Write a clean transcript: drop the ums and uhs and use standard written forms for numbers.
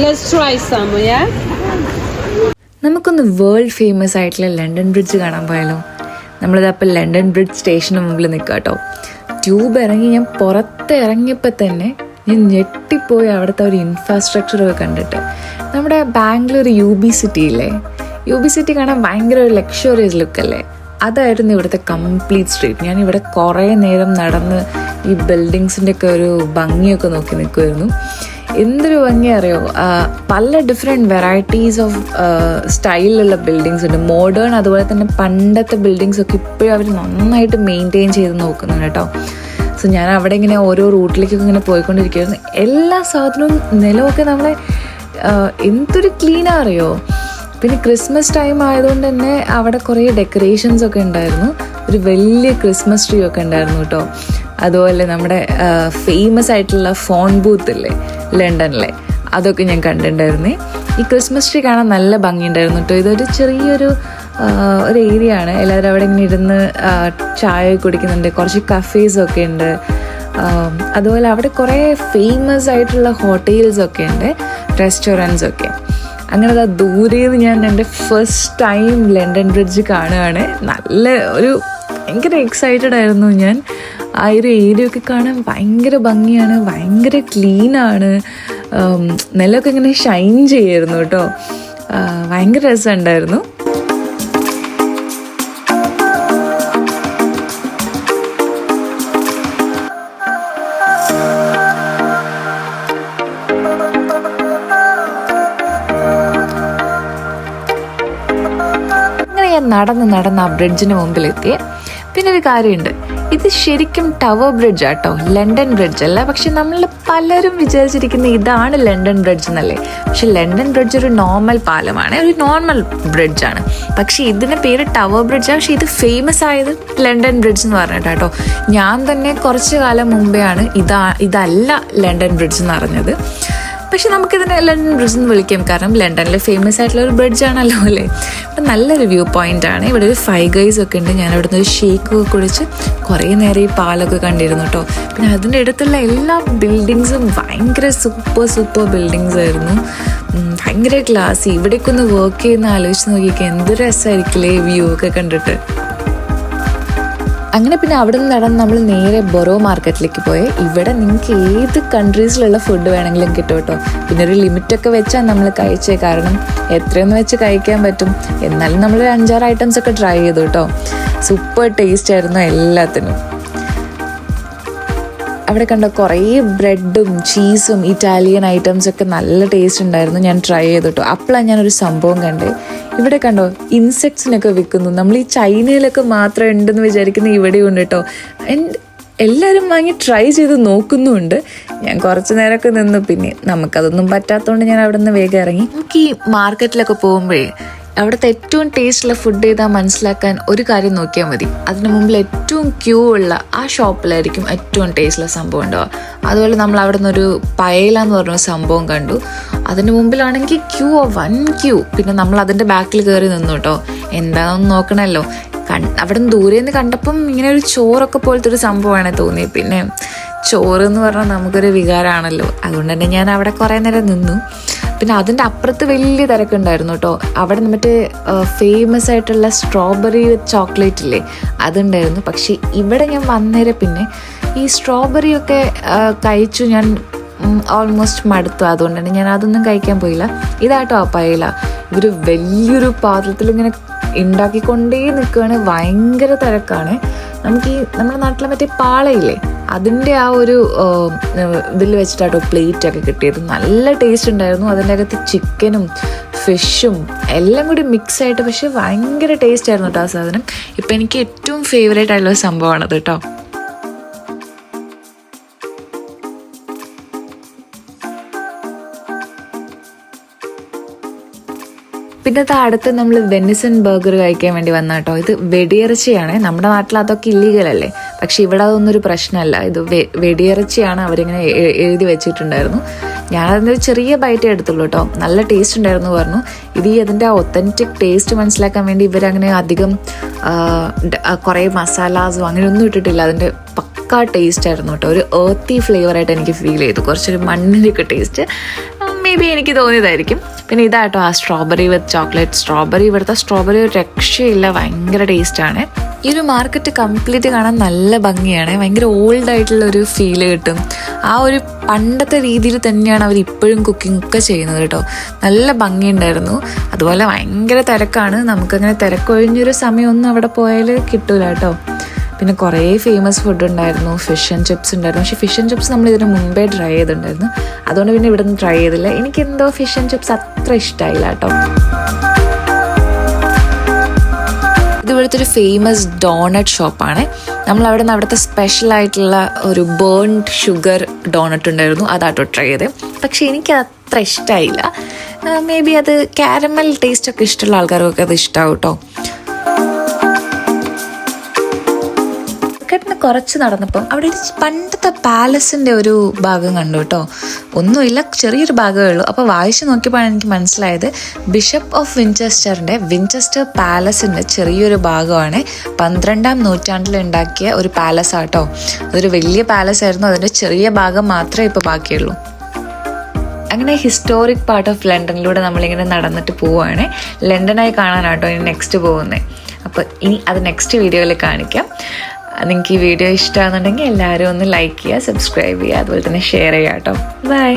Let's try some, yeah? നമുക്കൊന്ന് world famous ആയിട്ടുള്ള London bridge കാണാൻ പോയാലോ? നമ്മളിതപ്പോൾ ലണ്ടൻ ബ്രിഡ്ജ് സ്റ്റേഷന് മുമ്പിൽ നിൽക്കുക കേട്ടോ. ട്യൂബ് ഇറങ്ങി ഞാൻ പുറത്തിറങ്ങിയപ്പോൾ തന്നെ ഞാൻ ഞെട്ടിപ്പോയി അവിടുത്തെ ഒരു ഇൻഫ്രാസ്ട്രക്ചറൊക്കെ കണ്ടിട്ട്. നമ്മുടെ ബാംഗ്ലൂർ UB സിറ്റി ഇല്ലേ, UB സിറ്റി കാണാൻ ഭയങ്കര ഒരു ലക്ഷറിയസ് ലുക്കല്ലേ, അതായിരുന്നു ഇവിടുത്തെ കംപ്ലീറ്റ് സ്ട്രീറ്റ്. ഞാൻ ഇവിടെ കുറേ നേരം നടന്ന് ഈ ബിൽഡിങ്സിൻ്റെ ഒക്കെ ഒരു ഭംഗിയൊക്കെ നോക്കി നിൽക്കുമായിരുന്നു. എന്തൊരു ഭംഗി അറിയോ, പല ഡിഫറെൻറ്റ് വെറൈറ്റീസ് ഓഫ് സ്റ്റൈലിലുള്ള ബിൽഡിങ്സ് ഉണ്ട്. മോഡേൺ അതുപോലെ തന്നെ പണ്ടത്തെ ബിൽഡിങ്സ് ഒക്കെ ഇപ്പോഴും അവർ നന്നായിട്ട് മെയിൻറ്റെയിൻ ചെയ്ത് നോക്കുന്നുണ്ട് കേട്ടോ. സോ ഞാൻ അവിടെ ഇങ്ങനെ ഓരോ റൂട്ടിലേക്കൊക്കെ ഇങ്ങനെ പോയിക്കൊണ്ടിരിക്കുകയായിരുന്നു. എല്ലാ സാധനവും നിലമൊക്കെ നമ്മളെ എന്തൊരു ക്ലീനാണ് അറിയോ. പിന്നെ ക്രിസ്മസ് ടൈം ആയതുകൊണ്ട് തന്നെ അവിടെ കുറേ ഡെക്കറേഷൻസ് ഒക്കെ ഉണ്ടായിരുന്നു. ഒരു വലിയ ക്രിസ്മസ് ട്രീ ഒക്കെ ഉണ്ടായിരുന്നു കേട്ടോ. അതുപോലെ നമ്മുടെ ഫേമസ് ആയിട്ടുള്ള ഫോൺ ബൂത്ത് ഇല്ലേ ലണ്ടനിലെ, അതൊക്കെ ഞാൻ കണ്ടിട്ടുണ്ടായിരുന്നേ. ഈ ക്രിസ്മസ് ട്രീ കാണാൻ നല്ല ഭംഗിയുണ്ടായിരുന്നു കേട്ടോ. ഇതൊരു ചെറിയൊരു ഒരു ഏരിയ ആണ്. എല്ലാവരും അവിടെ ഇങ്ങനെ ഇരുന്ന് ചായ കുടിക്കുന്നുണ്ട്. കുറച്ച് കഫേസൊക്കെ ഉണ്ട്. അതുപോലെ അവിടെ കുറേ ഫേമസ് ആയിട്ടുള്ള ഹോട്ടൽസൊക്കെ ഉണ്ട്, റെസ്റ്റോറൻറ്റ്സ് ഒക്കെ. അങ്ങനെ ദൂരേന്ന് ഞാൻ എൻ്റെ ഫസ്റ്റ് ടൈം ലണ്ടൻ ബ്രിഡ്ജ് കാണുകയാണ്. നല്ല ഒരു ഭയങ്കര എക്സൈറ്റഡ് ആയിരുന്നു ഞാൻ. ആ ഒരു ഏരിയ ഒക്കെ കാണാൻ ഭയങ്കര ഭംഗിയാണ്, ഭയങ്കര ക്ലീനാണ്. നിലമൊക്കെ ഇങ്ങനെ ഷൈൻ ചെയ്യായിരുന്നു കേട്ടോ. ഭയങ്കര രസമുണ്ടായിരുന്നു. അങ്ങനെ ഞാൻ നടന്ന് ആ ബ്രിഡ്ജിന് മുമ്പിലെത്തി. പിന്നെ ഒരു കാര്യമുണ്ട്, ഇത് ശരിക്കും ടവർ ബ്രിഡ്ജ് ആട്ടോ, ലണ്ടൻ ബ്രിഡ്ജ് അല്ല. പക്ഷെ നമ്മൾ പലരും വിചാരിച്ചിരിക്കുന്നത് ഇതാണ് ലണ്ടൻ ബ്രിഡ്ജ് എന്നല്ലേ. പക്ഷെ ലണ്ടൻ ബ്രിഡ്ജ് ഒരു നോർമൽ പാലമാണ്, ഒരു നോർമൽ ബ്രിഡ്ജാണ്. പക്ഷെ ഇതിൻ്റെ പേര് ടവർ ബ്രിഡ്ജാണ്. പക്ഷെ ഇത് ഫേമസ് ആയത് ലണ്ടൻ ബ്രിഡ്ജ് എന്ന് പറഞ്ഞിട്ടാട്ടോ. ഞാൻ തന്നെ കുറച്ച് കാലം മുമ്പെയാണ് ഇതല്ല ലണ്ടൻ ബ്രിഡ്ജ് എന്ന് അറിഞ്ഞത്. പക്ഷെ നമുക്കിതിനെ ലണ്ടൻ ബ്രിഡ്ജ് എന്ന് വിളിക്കാം, കാരണം ലണ്ടനിലെ ഫേമസ് ആയിട്ടുള്ള ഒരു ബ്രിഡ്ജാണല്ലോ അല്ലേ. അപ്പം നല്ലൊരു വ്യൂ പോയിന്റ് ആണ്. ഇവിടെ ഒരു ഫൈവ് ഗൈസ് ഒക്കെ ഉണ്ട്. ഞാൻ ഇവിടെ നിന്ന് ഒരു ഷേക്കൊക്കെ കുടിച്ച് കുറേ നേരം ഈ പാലൊക്കെ കണ്ടിരുന്നു കേട്ടോ. പിന്നെ അതിൻ്റെ അടുത്തുള്ള എല്ലാ ബിൽഡിങ്സും ഭയങ്കര സൂപ്പർ ബിൽഡിങ്സ് ആയിരുന്നു. ഭയങ്കര ക്ലാസ്. ഇവിടേക്ക് ഒന്ന് വർക്ക് ചെയ്യുന്ന ആലോചിച്ച് നോക്കിയൊക്കെ എന്ത് രസമായിരിക്കില്ലേ വ്യൂ ഒക്കെ കണ്ടിട്ട്. അങ്ങനെ പിന്നെ അവിടെ നിന്ന് നടന്ന് നമ്മൾ നേരെ ബൊറോ മാർക്കറ്റിലേക്ക് പോയി. ഇവിടെ നിങ്ങൾക്ക് ഏത് കൺട്രീസിലുള്ള ഫുഡ് വേണമെങ്കിലും കിട്ടും കേട്ടോ. പിന്നെ ഒരു ലിമിറ്റൊക്കെ വെച്ചാൽ നമ്മൾ കഴിച്ചേ, കാരണം എത്രയൊന്നും വെച്ച് കഴിക്കാൻ പറ്റും. എന്നാലും നമ്മൾ 5-6 ഐറ്റംസ് ഒക്കെ ട്രൈ ചെയ്തു കേട്ടോ. സൂപ്പർ ടേസ്റ്റ് ആയിരുന്നു എല്ലാത്തിനും. അവിടെ കണ്ടോ കുറേ ബ്രെഡും ചീസും ഇറ്റാലിയൻ ഐറ്റംസ് ഒക്കെ നല്ല ടേസ്റ്റ് ഉണ്ടായിരുന്നു. ഞാൻ ട്രൈ ചെയ്തു കേട്ടോ. അപ്പോഴാണ് ഞാനൊരു സംഭവം കണ്ടേ. ഇവിടെ കണ്ടോ ഇൻസെക്ട്സിനൊക്കെ വിൽക്കുന്നു. നമ്മൾ ഈ ചൈനയിലൊക്കെ മാത്രം ഉണ്ടെന്ന് വിചാരിക്കുന്ന ഇവിടെയും ഉണ്ട് കേട്ടോ. എല്ലാവരും വാങ്ങി ട്രൈ ചെയ്ത് നോക്കുന്നുമുണ്ട്. ഞാൻ കുറച്ച് നേരമൊക്കെ നിന്നു. പിന്നെ നമുക്കതൊന്നും പറ്റാത്തതുകൊണ്ട് ഞാൻ അവിടെ നിന്ന് വേഗം ഇറങ്ങി. നമുക്ക് ഈ മാർക്കറ്റിലൊക്കെ പോകുമ്പോഴേ അവിടുത്തെ ഏറ്റവും ടേസ്റ്റുള്ള ഫുഡ് ഏതാ മനസ്സിലാക്കാൻ ഒരു കാര്യം നോക്കിയാൽ മതി. അതിന് മുമ്പിൽ ഏറ്റവും ക്യൂ ഉള്ള ആ ഷോപ്പിലായിരിക്കും ഏറ്റവും ടേസ്റ്റുള്ള സംഭവം ഉണ്ടാവുക. അതുപോലെ നമ്മൾ അവിടെ നിന്നൊരു പയല എന്ന് പറഞ്ഞ സംഭവം കണ്ടു. അതിന് മുമ്പിലാണെങ്കിൽ വൻ ക്യൂ. പിന്നെ നമ്മൾ അതിൻ്റെ ബാക്കിൽ കയറി നിന്നു കേട്ടോ. എന്താണെന്ന് നോക്കണമല്ലോ. അവിടെ നിന്ന് ദൂരെ നിന്ന് കണ്ടപ്പം ഇങ്ങനെ ഒരു ചോറൊക്കെ പോലത്തെ ഒരു സംഭവമാണ് തോന്നിയത്. പിന്നെ ചോറ് എന്ന് പറഞ്ഞാൽ നമുക്കൊരു വികാരമാണല്ലോ. അതുകൊണ്ട് തന്നെ ഞാൻ അവിടെ കുറേ നേരം നിന്നു. പിന്നെ അതിൻ്റെ അപ്പുറത്ത് വലിയ തിരക്കുണ്ടായിരുന്നു കേട്ടോ. അവിടെ മറ്റേ ഫേമസ് ആയിട്ടുള്ള സ്ട്രോബെറി ചോക്ലേറ്റ് ഇല്ലേ, അതുണ്ടായിരുന്നു. പക്ഷേ ഇവിടെ ഞാൻ വന്നേരം പിന്നെ ഈ സ്ട്രോബെറി ഒക്കെ കഴിച്ചു. ഞാൻ ഓൾമോസ്റ്റ് മടുത്തു. അതുകൊണ്ട് തന്നെ ഞാൻ അതൊന്നും കഴിക്കാൻ പോയില്ല. ഇതാട്ടോ പയല. ഇവർ വലിയൊരു പാത്രത്തിൽ ഇങ്ങനെ ഉണ്ടാക്കിക്കൊണ്ടേ നിൽക്കുകയാണ്. ഭയങ്കര തിരക്കാണ്. നമുക്ക് ഈ നമ്മുടെ നാട്ടിലെ മറ്റേ പാളയില്ലേ, അതിൻ്റെ ആ ഒരു ഇതിൽ വെച്ചിട്ടാട്ടോ പ്ലേറ്റൊക്കെ കിട്ടിയത്. നല്ല ടേസ്റ്റ് ഉണ്ടായിരുന്നു. അതിൻ്റെ അകത്ത് ചിക്കനും ഫിഷും എല്ലാം കൂടി മിക്സ് ആയിട്ട്. പക്ഷെ ഭയങ്കര ടേസ്റ്റ് ആയിരുന്നു കേട്ടോ ആ സാധനം. ഇപ്പം എനിക്ക് ഏറ്റവും ഫേവറേറ്റ് ആയിട്ടുള്ള സംഭവമാണത് കേട്ടോ. പിന്നെ അടുത്ത് നമ്മൾ വെനിസൺ ബർഗർ കഴിക്കാൻ വേണ്ടി വന്ന കേട്ടോ. ഇത് വെടിയിറച്ചിയാണ്. നമ്മുടെ നാട്ടിൽ അതൊക്കെ ഇല്ലീഗൽ അല്ലേ, പക്ഷെ ഇവിടെ അതൊന്നും ഒരു പ്രശ്നമല്ല. ഇത് വെടിയിറച്ചിയാണ് അവരിങ്ങനെ എഴുതി വെച്ചിട്ടുണ്ടായിരുന്നു. ഞാനതിൻ്റെ ഒരു ചെറിയ ബൈറ്റേ എടുത്തുള്ളൂ കേട്ടോ. നല്ല ടേസ്റ്റ് ഉണ്ടായിരുന്നു പറഞ്ഞു. ഇത് അതിൻ്റെ ഒത്തൻറ്റിക് ടേസ്റ്റ് മനസ്സിലാക്കാൻ വേണ്ടി ഇവരങ്ങനെ അധികം കുറേ മസാലാസും അങ്ങനെയൊന്നും ഇട്ടിട്ടില്ല. അതിൻ്റെ പക്കാ ടേസ്റ്റ് ആയിരുന്നു കേട്ടോ. ഒരു ഏർത്തി ഫ്ലേവറായിട്ട് എനിക്ക് ഫീൽ ചെയ്തു. കുറച്ചൊരു മണ്ണിൻ്റെയൊക്കെ ടേസ്റ്റ്. മേ ബി എനിക്ക് തോന്നിയതായിരിക്കും. പിന്നെ ഇതാട്ടോ ആ സ്ട്രോബെറി വിത്ത് ചോക്ലേറ്റ് സ്ട്രോബെറി. ഇവിടുത്തെ സ്ട്രോബെറി ഒരു രക്ഷയില്ല, ഭയങ്കര ടേസ്റ്റാണ്. ഈ ഒരു മാർക്കറ്റ് കംപ്ലീറ്റ് കാണാൻ നല്ല ഭംഗിയാണ്, ഭയങ്കര ഓൾഡ് ആയിട്ടുള്ള ഒരു ഫീല് കിട്ടും. ആ ഒരു പണ്ടത്തെ രീതിയിൽ തന്നെയാണ് അവർ ഇപ്പോഴും കുക്കിംഗ് ഒക്കെ ചെയ്യുന്നത് കേട്ടോ. നല്ല ഭംഗിയുണ്ടായിരുന്നു. അതുപോലെ ഭയങ്കര തിരക്കാണ്, നമുക്കങ്ങനെ തിരക്കൊഴിഞ്ഞൊരു സമയമൊന്നും അവിടെ പോയാൽ കിട്ടൂല കേട്ടോ. പിന്നെ കുറേ ഫേമസ് ഫുഡ് ഉണ്ടായിരുന്നു, ഫിഷ് ആൻഡ് ചിപ്സ് ഉണ്ടായിരുന്നു. പക്ഷേ ഫിഷ് ആൻഡ് ചിപ്സ് നമ്മൾ ഇതിന് മുമ്പേ ട്രൈ ചെയ്തിട്ടുണ്ടായിരുന്നു, അതുകൊണ്ട് പിന്നെ ഇവിടെ നിന്ന് ട്രൈ ചെയ്തില്ല. എനിക്കെന്തോ ഫിഷ് ആൻഡ് ചിപ്സ് അത്ര ഇഷ്ടമായില്ല കേട്ടോ. ഇത് ഇവിടുത്തെ ഒരു ഫേമസ് ഡോണറ്റ് ഷോപ്പാണ്. നമ്മളവിടെ നിന്ന് അവിടുത്തെ സ്പെഷ്യലായിട്ടുള്ള ഒരു ബേൺഡ് ഷുഗർ ഡോണറ്റ് ഉണ്ടായിരുന്നു, അതാട്ടോ ട്രൈ ചെയ്തത്. പക്ഷേ എനിക്ക് അത്ര ഇഷ്ടമായില്ല. മേ ബി അത് കാരമൽ ടേസ്റ്റൊക്കെ ഇഷ്ടമുള്ള ആൾക്കാർക്കൊക്കെ അത് ഇഷ്ടമാവും കേട്ടോ. മാർക്കറ്റിന് കുറച്ച് നടന്നപ്പം അവിടെ ഒരു പണ്ടത്തെ പാലസിൻ്റെ ഒരു ഭാഗം കണ്ടു കേട്ടോ. ഒന്നുമില്ല, ചെറിയൊരു ഭാഗമേ ഉള്ളൂ. അപ്പോൾ വായിച്ച് നോക്കിയപ്പോഴാണ് എനിക്ക് മനസ്സിലായത് ബിഷപ്പ് ഓഫ് വിഞ്ചസ്റ്ററിൻ്റെ വിഞ്ചസ്റ്റർ പാലസിൻ്റെ ചെറിയൊരു ഭാഗമാണ് 12ാം നൂറ്റാണ്ടിൽ ഉണ്ടാക്കിയ ഒരു പാലസ് ആട്ടോ. അതൊരു വലിയ പാലസ് ആയിരുന്നു, അതിൻ്റെ ചെറിയ ഭാഗം മാത്രമേ ഇപ്പോൾ ബാക്കിയുള്ളൂ. അങ്ങനെ ഹിസ്റ്റോറിക് പാർട്ട് ഓഫ് ലണ്ടനിലൂടെ നമ്മളിങ്ങനെ നടന്നിട്ട് പോവുകയാണ്. ലണ്ടനായി കാണാനാട്ടോ ഇനി നെക്സ്റ്റ് പോകുന്നത്. അപ്പോൾ ഇനി അത് നെക്സ്റ്റ് വീഡിയോയിൽ കാണിക്കാം. നിങ്ങൾക്ക് ഈ വീഡിയോ ഇഷ്ടമാണെന്നുണ്ടെങ്കിൽ എല്ലാവരും ഒന്ന് ലൈക്ക് ചെയ്യുക, സബ്സ്ക്രൈബ് ചെയ്യുക, അതുപോലെ തന്നെ ഷെയർ ചെയ്യുക കേട്ടോ. ബൈ.